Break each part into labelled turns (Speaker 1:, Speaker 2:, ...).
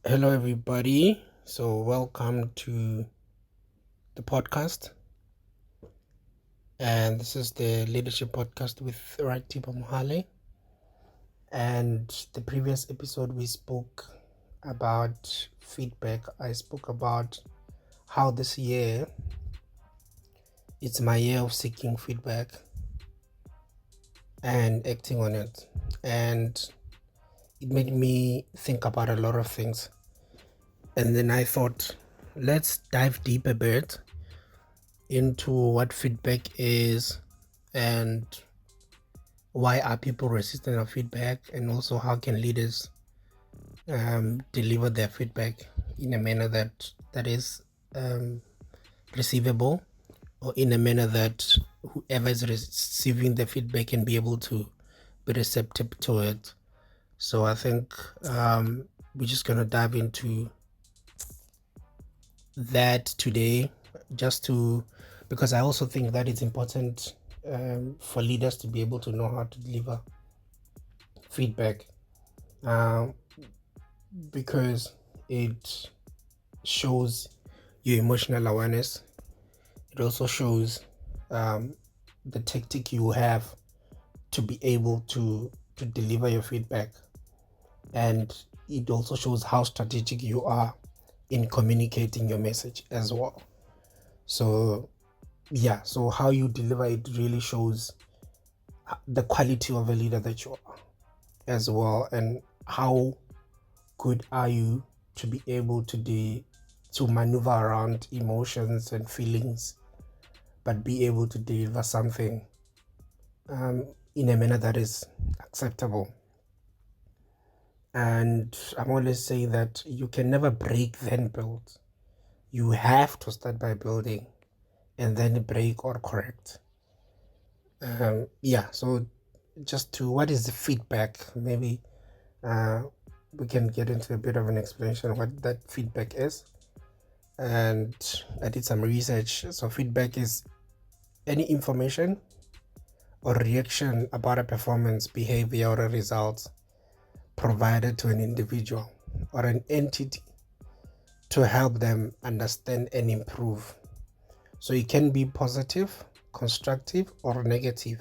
Speaker 1: Hello, everybody. So, welcome to the podcast. And this is the Leadership Podcast with Ratiba Mohale. And the previous episode, we spoke about feedback. I spoke about how this year it's my year of seeking feedback and acting on it. And it made me think about a lot of things. And then I thought, let's dive deep a bit into what feedback is and why are people resistant of feedback, and also how can leaders deliver their feedback in a manner that is receivable, or in a manner that whoever is receiving the feedback can be able to be receptive to it. So I think we're just going to dive into that today, just to because I also think that it's important for leaders to be able to know how to deliver feedback, because it shows your emotional awareness. It also shows the tactic you have to be able to deliver your feedback, and it also shows how strategic you are in communicating your message as well. So so how you deliver it really shows the quality of a leader that you are as well, and how good are you to be able to maneuver around emotions and feelings, but be able to deliver something in a manner that is acceptable. And I'm always saying that you can never break then build. You have to start by building and then break or correct. So just to what is the feedback? Maybe we can get into a bit of an explanation of what that feedback is. And I did some research. So feedback is any information or reaction about a performance, behavior, or a result provided to an individual or an entity to help them understand and improve. So it can be positive, constructive, or negative,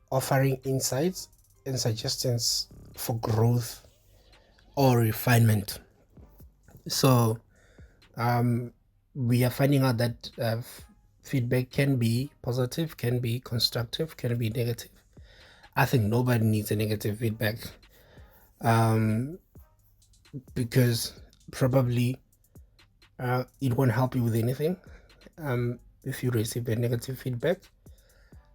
Speaker 1: offering insights and suggestions for growth or refinement. So we are finding out that feedback can be positive, can be constructive, can be negative. I think nobody needs a negative feedback, because probably it won't help you with anything if you receive a negative feedback.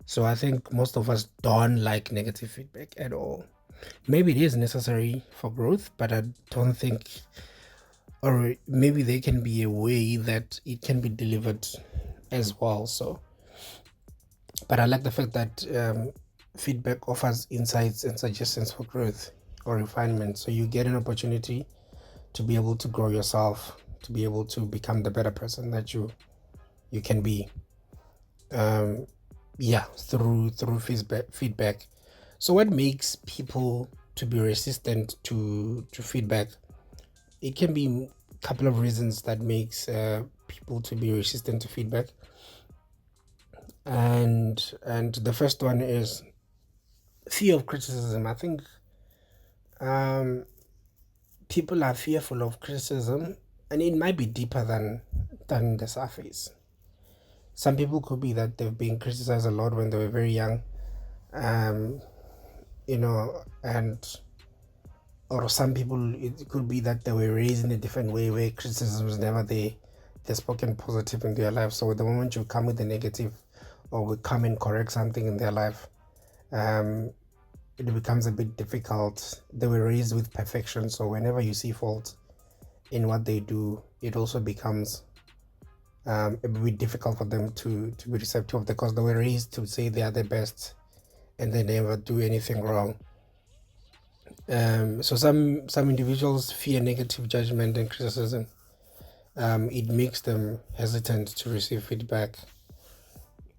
Speaker 1: So I think most of us don't like negative feedback at all. Maybe it is necessary for growth, but I don't think, or maybe there can be a way that it can be delivered as well. So, but I like the fact that feedback offers insights and suggestions for growth or refinement. So you get an opportunity to be able to grow yourself, to be able to become the better person that you can be. Through feedback. So what makes people to be resistant to feedback? It can be a couple of reasons that makes people to be resistant to feedback. And the first one is fear of criticism. I think people are fearful of criticism, and it might be deeper than the surface. Some people could be that they've been criticized a lot when they were very young, and or some people, it could be that they were raised in a different way where criticism was never there. They're spoken positive in their life. So the moment you come with a negative, or we come and correct something in their life, it becomes a bit difficult. They were raised with perfection, so whenever you see fault in what they do, it also becomes a bit difficult for them to be receptive, because they were raised to say they are the best and they never do anything wrong. So some individuals fear negative judgment and criticism. It makes them hesitant to receive feedback.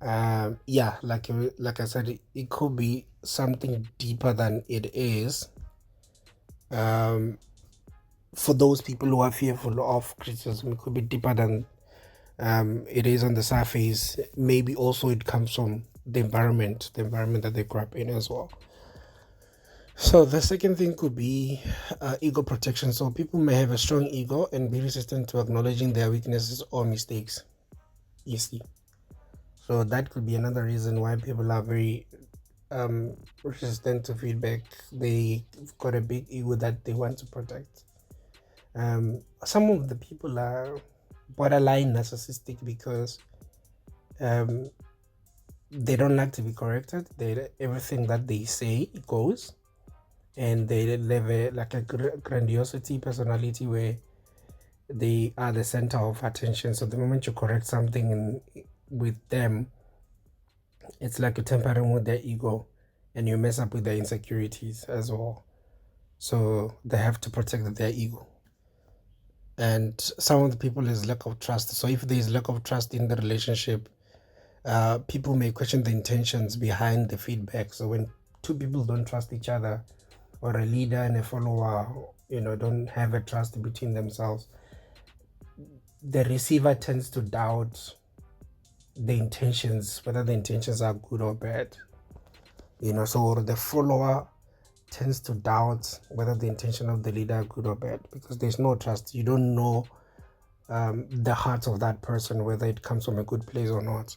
Speaker 1: Like I said, it could be something deeper than it is. for those people who are fearful of criticism, it could be deeper than it is on the surface. Maybe also it comes from the environment that they grew up in as well. So the second thing could be ego protection. So people may have a strong ego and be resistant to acknowledging their weaknesses or mistakes. You see, so that could be another reason why people are very resistant to feedback. They've got a big ego that they want to protect. Some of the people are borderline narcissistic because um, they don't like to be corrected. Everything that they say goes, and they live like a grandiosity personality where they are the center of attention. So the moment you correct something with them, it's like you're tampering with their ego, and you mess up with their insecurities as well. So they have to protect their ego. And some of the people is lack of trust. So if there is lack of trust in the relationship, people may question the intentions behind the feedback. So when two people don't trust each other, or a leader and a follower, don't have a trust between themselves, the receiver tends to doubt the intentions, whether the intentions are good or bad. So the follower tends to doubt whether the intention of the leader are good or bad, because there's no trust. You don't know the heart of that person, whether it comes from a good place or not.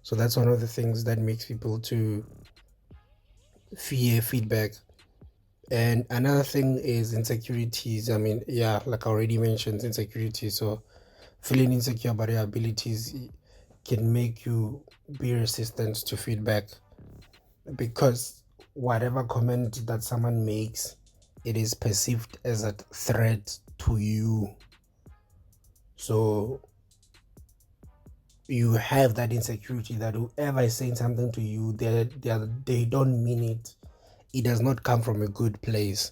Speaker 1: So that's one of the things that makes people to fear feedback. And another thing is insecurities. I mean, yeah, like I already mentioned, insecurity. So feeling insecure about your abilities can make you be resistant to feedback, because whatever comment that someone makes, it is perceived as a threat to you. So you have that insecurity that whoever is saying something to you, they don't mean it. It does not come from a good place,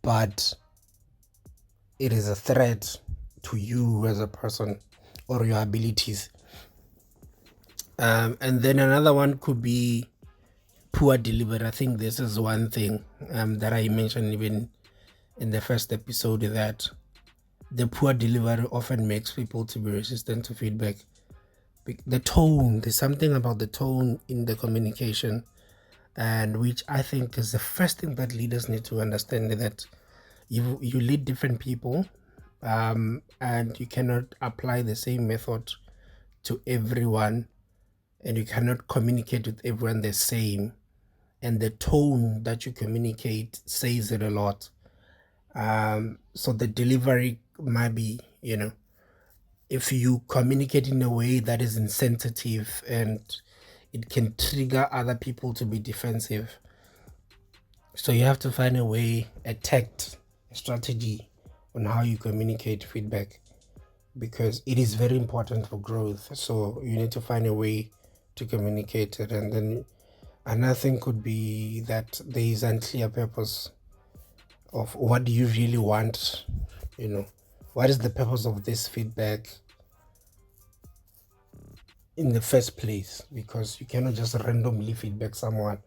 Speaker 1: but it is a threat to you as a person or your abilities. And then another one could be poor delivery. I think this is one thing that I mentioned even in the first episode, that the poor delivery often makes people to be resistant to feedback. The tone, there's something about the tone in the communication, and which I think is the first thing that leaders need to understand, that you lead different people, and you cannot apply the same method to everyone, and you cannot communicate with everyone the same, and the tone that you communicate says it a lot. So the delivery might be, if you communicate in a way that is insensitive, and it can trigger other people to be defensive. So you have to find a way, a tact, a strategy on how you communicate feedback, because it is very important for growth. So you need to find a way to communicate it. And then another thing could be that there is unclear purpose of what do you really want. What is the purpose of this feedback in the first place? Because you cannot just randomly feedback someone.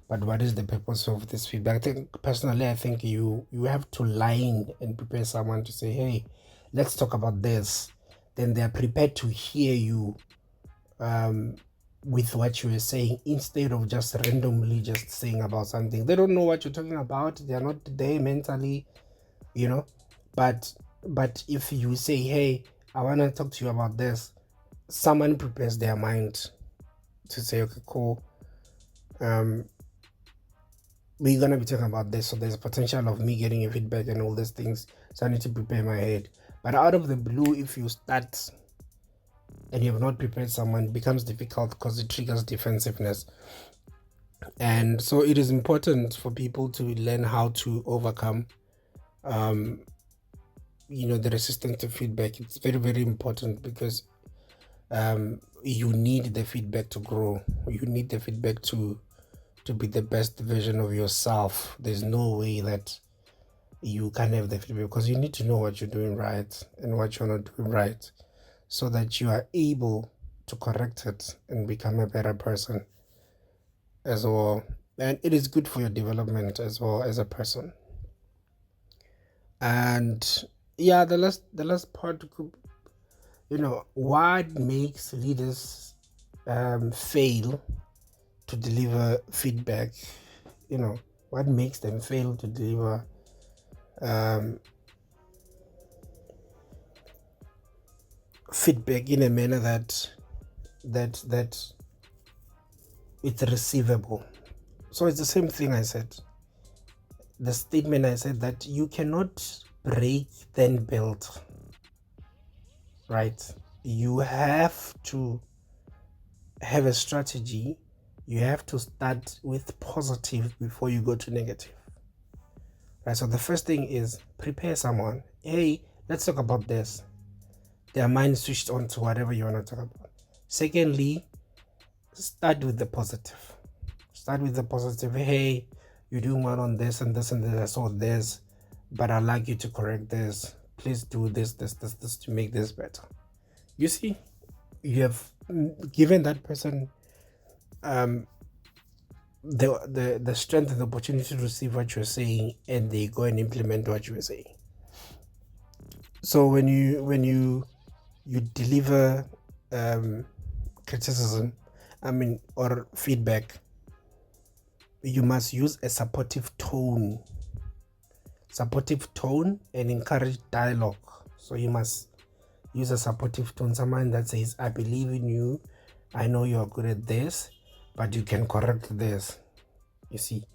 Speaker 1: But what is the purpose of this feedback? I think you have to line and prepare someone to say, hey, let's talk about this. Then they're prepared to hear you with what you are saying, instead of just randomly just saying about something. They don't know what you're talking about. They're not there mentally, but if you say, hey, I want to talk to you about this, someone prepares their mind to say, okay, cool, we're gonna be talking about this, so there's a potential of me getting a feedback and all these things, so I need to prepare my head. But out of the blue, if you start and you have not prepared someone, it becomes difficult because it triggers defensiveness. And so it is important for people to learn how to overcome the resistance to feedback. It's very, very important, because you need the feedback to grow. You need the feedback to be the best version of yourself. There's no way that you can have the feedback, because you need to know what you're doing right and what you're not doing right, so that you are able to correct it and become a better person as well. And it is good for your development as well as a person. And yeah, the last part could, what makes leaders fail to deliver feedback. What makes them fail to deliver um, feedback in a manner that it's receivable. So it's the same thing I said. The statement I said, that you cannot break then build, right? You have to have a strategy. You have to start with positive before you go to negative, right? So the first thing is prepare someone. Hey, let's talk about this. Their mind switched on to whatever you want to talk about. Secondly, start with the positive. Start with the positive. Hey, you're doing well on this and this and this. I saw this, but I'd like you to correct this. Please do this to make this better. You see, you have given that person the strength and the opportunity to receive what you're saying, and they go and implement what you're saying. So when you deliver criticism, or feedback, you must use a supportive tone and encourage dialogue. So you must use a supportive tone, someone that says, I believe in you, I know you are good at this, but you can correct this. You see,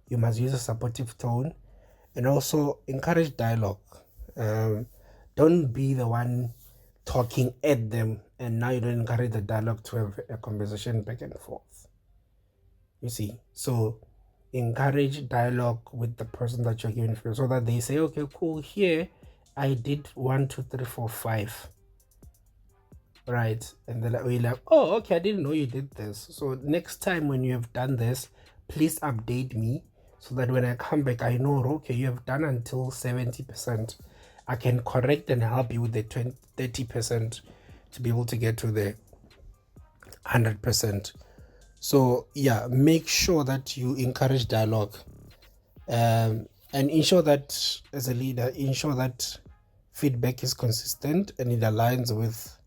Speaker 1: you must use a supportive tone and also encourage dialogue. Don't be the one talking at them, and now you don't encourage the dialogue to have a conversation back and forth. You see, so encourage dialogue with the person that you're giving feedback, so that they say, okay, cool, here I did 1 2 3 4 5, right? And then we're like, oh, okay, I didn't know you did this. So next time when you have done this, please update me, so that when I come back, I know, okay, you have done until 70%. I can correct and help you with the 30% to be able to get to the 100%. So yeah, make sure that you encourage dialogue, and ensure that, as a leader, ensure that feedback is consistent and it aligns with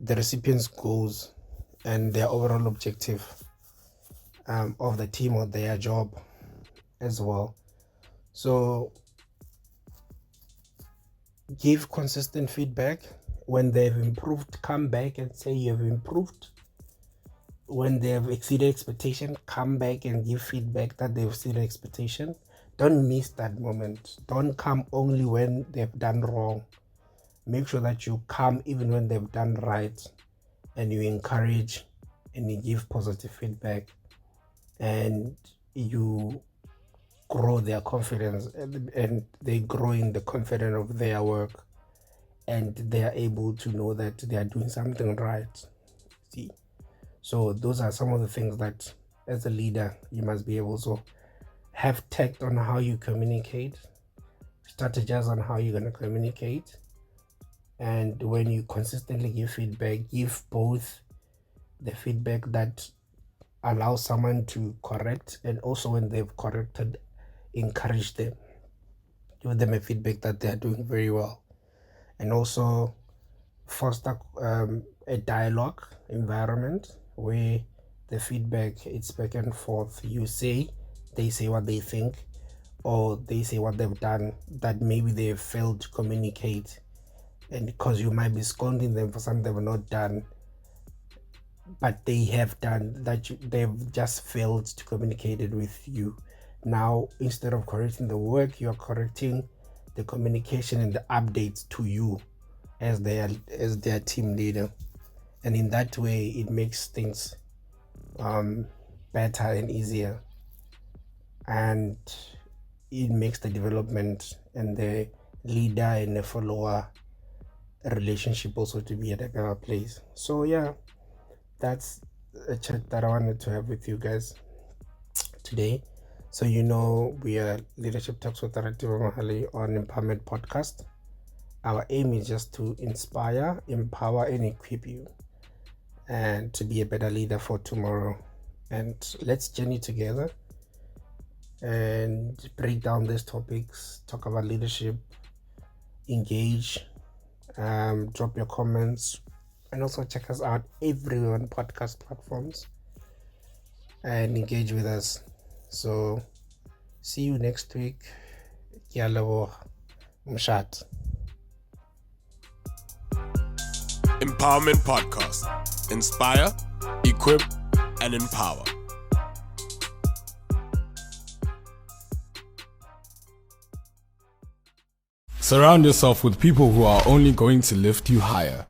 Speaker 1: the recipient's goals and their overall objective of the team or their job as well. So give consistent feedback. When they've improved, come back and say you have improved. When they have exceeded expectation, come back and give feedback that they've exceeded expectation. Don't miss that moment. Don't come only when they've done wrong. Make sure that you come even when they've done right, and you encourage and you give positive feedback, and you grow their confidence, and they grow in the confidence of their work, and they are able to know that they are doing something right. See, so those are some of the things that, as a leader, you must be able to have tact on how you communicate, strategize on how you're going to communicate, and when you consistently give feedback, give both the feedback that allows someone to correct, and also when they've corrected, encourage them, give them a feedback that they are doing very well, and also foster a dialogue environment where the feedback, it's back and forth. You say, they say what they think, or they say what they've done that maybe they have failed to communicate, and because you might be scolding them for something they've not done, but they have done that, they've just failed to communicate it with you. Now, instead of correcting the work, you're correcting the communication and the updates to you as their team leader, and in that way it makes things better and easier, and it makes the development and the leader and the follower relationship also to be at a better place. So yeah, that's a chat that I wanted to have with you guys today. So we are Leadership Talks with Ratiba Mohale on Empowerment Podcast. Our aim is just to inspire, empower, and equip you, and to be a better leader for tomorrow. And let's journey together and break down these topics, talk about leadership, engage, drop your comments, and also check us out everywhere on podcast platforms and engage with us. So see you next week. Yalabo Mshat.
Speaker 2: Empowerment Podcast. Inspire, equip, and empower. Surround yourself with people who are only going to lift you higher.